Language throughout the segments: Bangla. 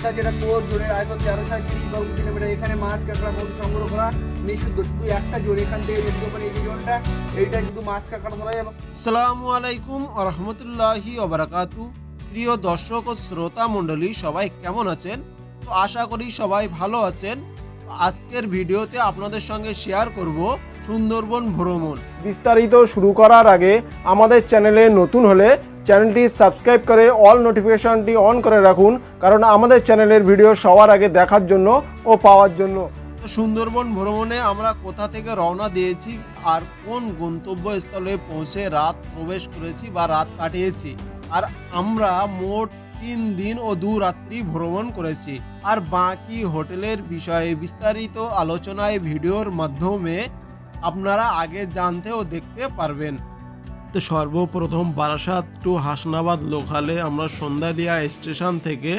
একটা যেটা তোর জোরের আয়তন 1330 বর্গ কিলোমিটার। এখানে মাছ কাঁকড়া মধু সংগ্রহ করা নিষিদ্ধ। শুধু একটা জোর এখান থেকে দেখতে পারেন, এই জোনটা এইটা শুধু মাছ কাঁকড়া ধরা যাবে। আসসালামু আলাইকুম ওয়া রাহমাতুল্লাহি ওয়া বারাকাতু। প্রিয় দর্শক ও শ্রোতা মণ্ডলী, সবাই কেমন আছেন? তো আশা করি সবাই ভালো আছেন। আজকের ভিডিওতে আপনাদের সঙ্গে শেয়ার করব সুন্দরবন ভ্রমণ। বিস্তারিত শুরু করার আগে আমাদের চ্যানেলে নতুন হলে চ্যানেলটি সাবস্ক্রাইব করে অল নোটিফিকেশনটি অন করে রাখুন, কারণ আমাদের চ্যানেলের ভিডিও সবার আগে দেখার জন্য ও পাওয়ার জন্য। তো সুন্দরবন ভ্রমণে আমরা কোথা থেকে রওনা দিয়েছি আর কোন গন্তব্যস্থলে পৌঁছে রাত প্রবেশ করেছি বা রাত কাটিয়েছি, আর আমরা মোট 3 দিন ও 2 রাত্রি ভ্রমণ করেছি, আর বাকি হোটেলের বিষয়ে বিস্তারিত আলোচনায় ভিডিওর মাধ্যমে আপনারা আগে জানতে ও দেখতে পারবেন। তো সর্বপ্রথম বারাসাত টু হাসনাবাদ লোকালে আমরা সন্ধ্যালিয়া স্টেশন থেকে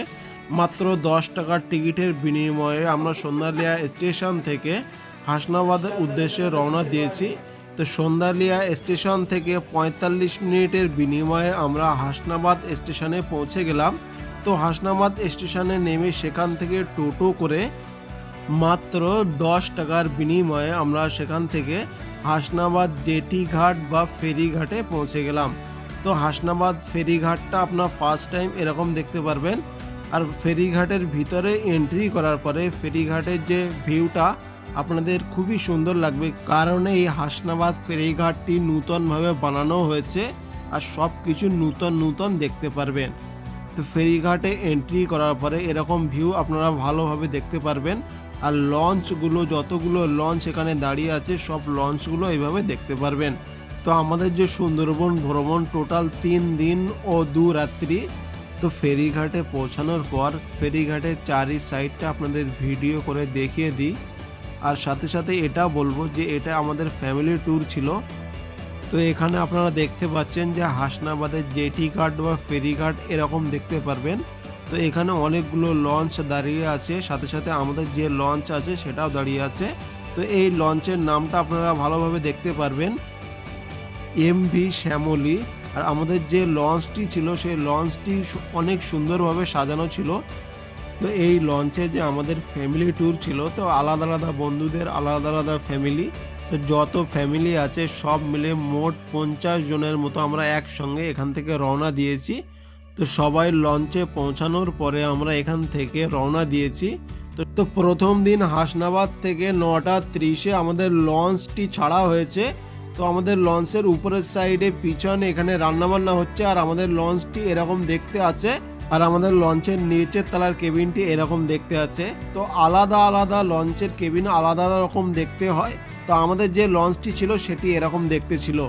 মাত্র 10 টাকার টিকিটের বিনিময়ে আমরা সন্ধ্যালিয়া স্টেশন থেকে হাসনাবাদের উদ্দেশ্যে রওনা দিয়েছি। তো সন্ধ্যালিয়া স্টেশন থেকে 45 মিনিটের বিনিময়ে আমরা হাসনাবাদ স্টেশনে পৌঁছে গেলাম। তো হাসনাবাদ স্টেশনে নেমে সেখান থেকে টোটো করে মাত্র 10 টাকার বিনিময়ে আমরা সেখান থেকে হাসনাবাদ জেটি ঘাট বা ফেরিঘাটে পৌঁছে গেলাম। তো হাসনাবাদ ফেরিঘাটটা আপনার ফার্স্ট টাইম এরকম দেখতে পারবেন। আর ফেরিঘাটের ভিতরে এন্ট্রি করার পরে ফেরিঘাটের যে ভিউটা আপনাদের খুবই সুন্দর লাগবে, কারণ এই হাসনাবাদ ফেরিঘাটটি নূতনভাবে বানানো হয়েছে আর সব কিছু নূতন দেখতে পারবেন। তো ফেরিঘাটে এন্ট্রি করার পরে এরকম ভিউ আপনারা ভালোভাবে দেখতে পারবেন। আর লঞ্চগুলো, যতগুলো লঞ্চ এখানে দাঁড়িয়ে আছে সব লঞ্চগুলো এইভাবে দেখতে পারবেন। তো আমাদের যে সুন্দরবন ভ্রমণ টোটাল 3 দিন ও 2 রাত্রি। তো ফেরিঘাটে পৌঁছানোর পর ফেরিঘাটের চারি সাইডটা আপনাদের ভিডিও করে দেখিয়ে দিই। আর সাথে সাথে এটা বলবো যে এটা আমাদের ফ্যামিলি ট্যুর ছিল। তো এখানে আপনারা দেখতে পাচ্ছেন যে হাসনাবাদের জেটি ঘাট বা ফেরিঘাট এরকম দেখতে পারবেন। তো এখানে অনেকগুলো লঞ্চ দাঁড়িয়ে আছে, সাথে সাথে আমাদের যে লঞ্চ আছে সেটাও দাঁড়িয়ে আছে। তো এই লঞ্চের নামটা আপনারা ভালোভাবে দেখতে পারবেন, MV শ্যামলী। আর আমাদের যে লঞ্চটি ছিল সেই লঞ্চটি অনেক সুন্দরভাবে সাজানো ছিল। তো এই লঞ্চে যে আমাদের ফ্যামিলি ট্যুর ছিল, তো আলাদা আলাদা বন্ধুদের আলাদা আলাদা ফ্যামিলি, তো যত ফ্যামিলি আছে সব মিলে মোট 50 জনের মতো আমরা একসঙ্গে এখান থেকে রওনা দিয়েছি। তো সবাই লঞ্চে পৌঁছানোর পরে আমরা এখান থেকে রওনা দিয়েছি। তো প্রথম দিন হাসনাবাদ থেকে 9:30 আমাদের লঞ্চটি ছাড়া হয়েছে। তো আমাদের লঞ্চের উপরের সাইডে পিছনে এখানে রান্নাবান্না হচ্ছে, আর আমাদের লঞ্চটি এরকম দেখতে আছে, আর আমাদের লঞ্চের নিচের তলার কেবিনটি এরকম দেখতে আছে। তো আলাদা আলাদা লঞ্চের কেবিন আলাদা রকম দেখতে হয়। তো আমাদের যে লঞ্চটি ছিল সেটি এরকম দেখতে ছিল।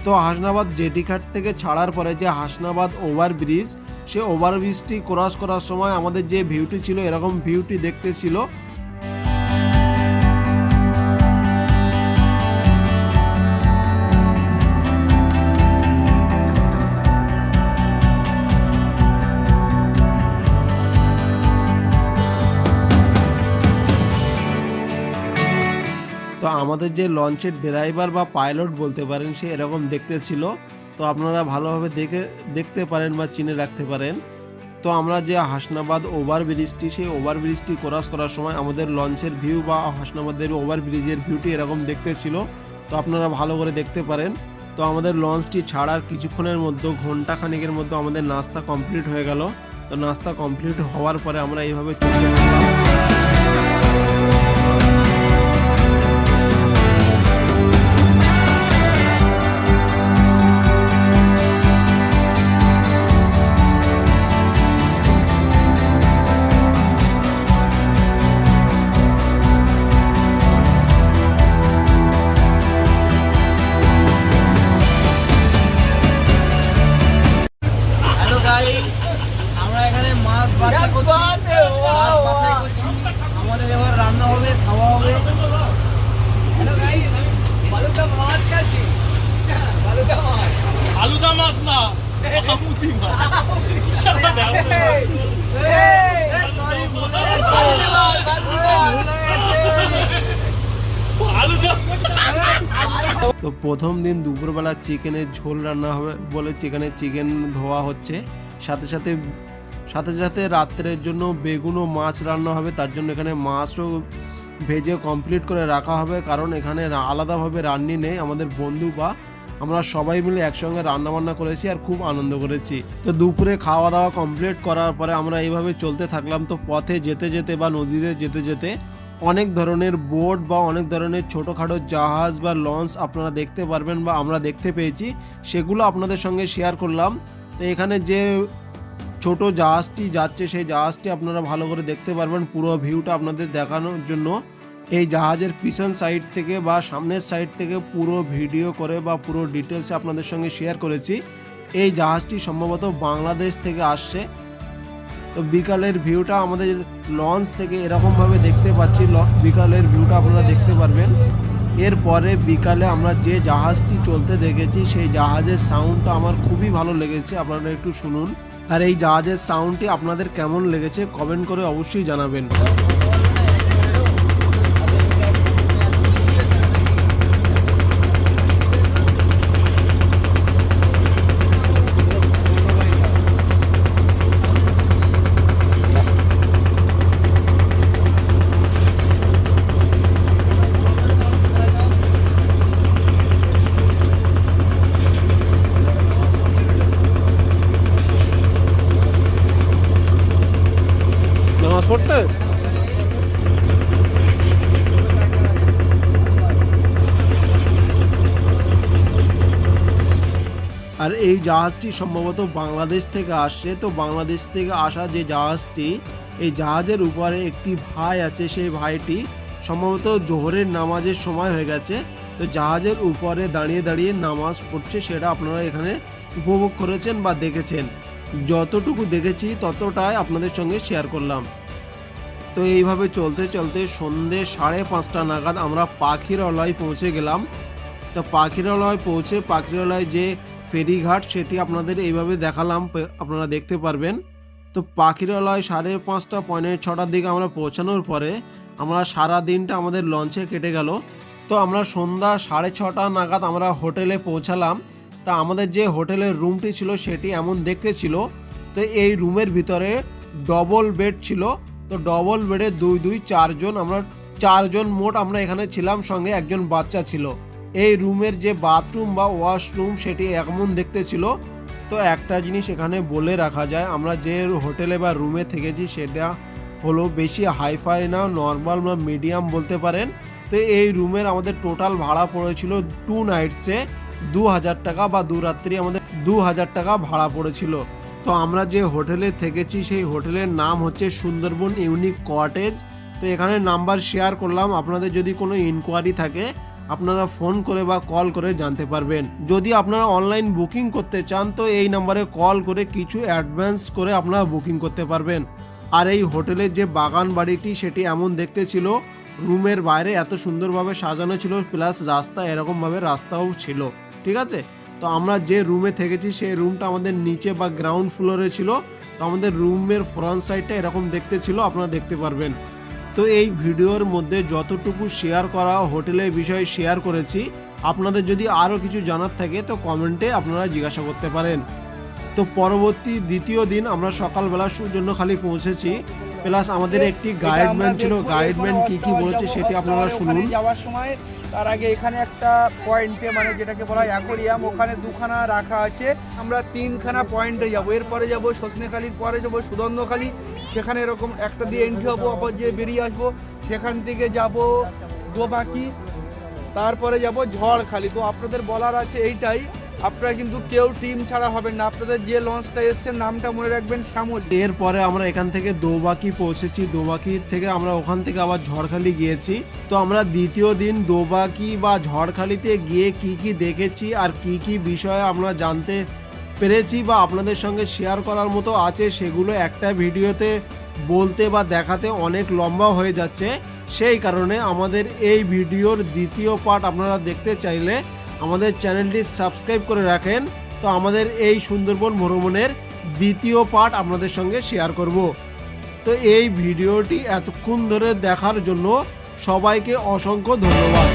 তো হাসনাবাদ জেটি ঘাট থেকে ছাড়ার পরে যে হাসনাবাদ ওভারব্রিজ, সে ওভারব্রিজটি ক্রস করার সময় আমাদের যে ভিউটি ছিল এরকম ভিউটি দেখতে ছিল। তো আমাদের যে লঞ্চের ড্রাইভার বা পাইলট বলতে পারেন, সে এরকম দেখতে ছিল। তো আপনারা ভালোভাবে দেখতে পারেন বা চিনে রাখতে পারেন। তো আমরা যে হাসনাবাদ ওভারব্রিজটি, সেই ওভারব্রিজটি ক্রস করার সময় আমাদের লঞ্চের ভিউ বা হাসনাবাদের ওভারব্রিজের ভিউটি এরকম দেখতে ছিল। তো আপনারা ভালো করে দেখতে পারেন। তো আমাদের লঞ্চটি ছাড়ার কিছুক্ষণের মধ্যে, ঘন্টা খানিকের মধ্যে আমাদের নাস্তা কমপ্লিট হয়ে গেল। তো নাস্তা কমপ্লিট হওয়ার পরে আমরা এইভাবে চলতে থাকলাম। আমরা এখানে মাছ বাছাই করছি, আমাদের এবার রান্না হবে, খাওয়া হবে। হ্যালো গাইস, আমি বালুকা মাছ খাচ্ছি। আলুদা মাছ না, আমুদি মাছ। তো প্রথম দিন দুপুরবেলা চিকেনের ঝোল রান্না হবে বলে চিকেন ধোয়া হচ্ছে, সাথে সাথে সাথে সাথে রাত্রের জন্য বেগুন ও মাছ রান্না হবে, তার জন্য এখানে মাছও ভেজে কমপ্লিট করে রাখা হবে, কারণ এখানে আলাদাভাবে রান্নি নেই। আমাদের বন্ধু বা আমরা সবাই মিলে একসঙ্গে রান্নাবান্না করেছি আর খুব আনন্দ করেছি। তো দুপুরে খাওয়া দাওয়া কমপ্লিট করার পরে আমরা এইভাবে চলতে থাকলাম। তো পথে যেতে যেতে বা নদীতে যেতে যেতে অনেক ধরনের বোট বা অনেক ধরনের ছোটোখাটো জাহাজ বা লঞ্চ আপনারা দেখতে পারবেন বা আমরা দেখতে পেয়েছি, সেগুলো আপনাদের সঙ্গে শেয়ার করলাম। তো এখানে যে ছোট জাহাজটি যাচ্ছে সেই জাহাজটি আপনারা ভালো করে দেখতে পারবেন। পুরো ভিউটা আপনাদের দেখানোর জন্য এই জাহাজের পিছন সাইড থেকে বা সামনের সাইড থেকে পুরো ভিডিও করে বা পুরো ডিটেলসে আপনাদের সঙ্গে শেয়ার করেছি। এই জাহাজটি সম্ভবত বাংলাদেশ থেকে আসছে। তো বিকালের ভিউটা আমাদের লঞ্চ থেকে এরকমভাবে দেখতে পাচ্ছি, বিকালের ভিউটা আপনারা দেখতে পারবেন। এরপরে বিকালে আমরা যে জাহাজটি চলতে দেখেছি সেই জাহাজের সাউন্ডটা আমার খুবই ভালো লেগেছে, আপনারা একটু শুনুন। আর এই জাহাজের সাউন্ডটি আপনাদের কেমন লেগেছে কমেন্ট করে অবশ্যই জানাবেন। নামাজ পড়তে আর এই জাহাজটি সম্ভবত বাংলাদেশ থেকে আসছে। তো বাংলাদেশ থেকে আসা যে জাহাজটি, এই জাহাজের উপরে একটি ভাই আছে, সেই ভাইটি সম্ভবত জোহরের নামাজের সময় হয়ে গেছে, তো জাহাজের উপরে দাঁড়িয়ে দাঁড়িয়ে নামাজ পড়ছে, সেটা আপনারা এখানে উপভোগ করেছেন বা দেখেছেন। যতটুকু দেখেছি ততটাই আপনাদের সঙ্গে শেয়ার করলাম। তো এইভাবে চলতে চলতে সন্ধ্যে 5:30 নাগাদ আমরা পাখিরালয় পৌঁছে গেলাম। তো পাখিরালয় পৌঁছে পাখিরালয় যে ফেরিঘাট সেটি আপনাদের এইভাবে দেখালাম, আপনারা দেখতে পারবেন। তো পাখিরালয় 5:30 পৌনে 6টার দিকে আমরা পৌঁছানোর পরে আমরা সারা দিনটা আমাদের লঞ্চে কেটে গেল। তো আমরা সন্ধ্যা 6:30 নাগাদ আমরা হোটেলে পৌঁছালাম। তা আমাদের যে হোটেলের রুমটি ছিল সেটি এমন দেখতে ছিল। তো এই রুমের ভিতরে ডবল বেড ছিল। তো ডবল বেডে 4 জন, আমরা 4 জন মোট আমরা এখানে ছিলাম, সঙ্গে একজন বাচ্চা ছিল। এই রুমের যে বাথরুম বা ওয়াশরুম সেটি এমন দেখতে ছিল। তো একটা জিনিস এখানে বলে রাখা যায়, আমরা যে হোটেলে বা রুমে থেকেছি সেটা হলো বেশি হাইফাই না, নর্মাল বা মিডিয়াম বলতে পারেন। তো এই রুমের আমাদের টোটাল ভাড়া পড়েছিল 2 নাইটসে 2000 টাকা বা 2 রাত্রি আমাদের 2000 টাকা ভাড়া পড়েছিল। তো আমরা যে হোটেলে থেকেছি সেই হোটেলের নাম হচ্ছে সুন্দরবন ইউনিক কটেজ। তো এখানে নাম্বার শেয়ার করলাম, আপনাদের যদি কোনো ইনকোয়ারি থাকে আপনারা ফোন করে বা কল করে জানতে পারবেন। যদি আপনারা অনলাইন বুকিং করতে চান তো এই নাম্বারে কল করে কিছু অ্যাডভান্স করে আপনারা বুকিং করতে পারবেন। আর এই হোটেলের যে বাগান বাড়িটি সেটি এমন দেখতে ছিল, রুমের বাইরে এত সুন্দরভাবে সাজানো ছিল, প্লাস রাস্তা এরকমভাবে রাস্তাও ছিল, ঠিক আছে। তো আমরা যে রুমে থেকেছি সেই রুমটা আমাদের নিচে বা গ্রাউন্ড ফ্লোরে ছিল। তো আমাদের রুমের ফ্রন্ট সাইডটা এরকম দেখতে ছিল, আপনারা দেখতে পারবেন। তো এই ভিডিওর মধ্যে যতটুকু শেয়ার করা হোটেলের বিষয়ে শেয়ার করেছি, আপনাদের যদি আরও কিছু জানার থাকে তো কমেন্টে আপনারা জিজ্ঞাসা করতে পারেন। তো পরবর্তী দ্বিতীয় দিন আমরা সকালবেলা সূর্যখালি পৌঁছেছি, প্লাস আমাদের একটি গাইডম্যান ছিল, গাইডম্যান কি কি বলেছে সেটি আপনারা শুনুন। যাওয়ার সময় তার আগে এখানে একটা পয়েন্টে, মানে যেটাকে বলা হয় অ্যাকোরিয়াম, ওখানে 2খানা রাখা আছে। আমরা 3খানা পয়েন্টে যাব, এরপরে যাব সজনেখালির পরে যাব সুদর্ণখালি, সেখানে এরকম একটা দিয়ে এন্ট্রি হবো, আবার যে বেরিয়ে আসবো, সেখান থেকে যাব দোবাকি, তারপরে যাব ঝড়খালি। তো আপনাদের বলার আছে এইটাই, আপনারা কিন্তু কেউ টিম ছাড়া হবেন না, আপনাদের যে লঞ্চটা এসছে নামটা মনে রাখবেন শ্যামল। এরপরে আমরা এখান থেকে দোবাকি পৌঁছেছি, দোবাকি থেকে আমরা ওখান থেকে আবার ঝড়খালি গিয়েছি। তো আমরা দ্বিতীয় দিন দোবাকি বা ঝড়খালিতে গিয়ে কি কি দেখেছি আর কি কি বিষয়ে আমরা জানতে পেরেছি বা আপনাদের সঙ্গে শেয়ার করার মতো আছে, সেগুলো একটা ভিডিওতে বলতে বা দেখাতে অনেক লম্বা হয়ে যাচ্ছে। সেই কারণে আমাদের এই ভিডিওর দ্বিতীয় পার্ট আপনারা দেখতে চাইলে আমাদের চ্যানেলটি সাবস্ক্রাইব করে রাখেন। তো আমাদের এই সুন্দরবন ভ্রমণের দ্বিতীয় পার্ট আপনাদের সঙ্গে শেয়ার করব। তো এই ভিডিওটি এতক্ষণ ধরে দেখার জন্য সবাইকে অসংখ্য ধন্যবাদ।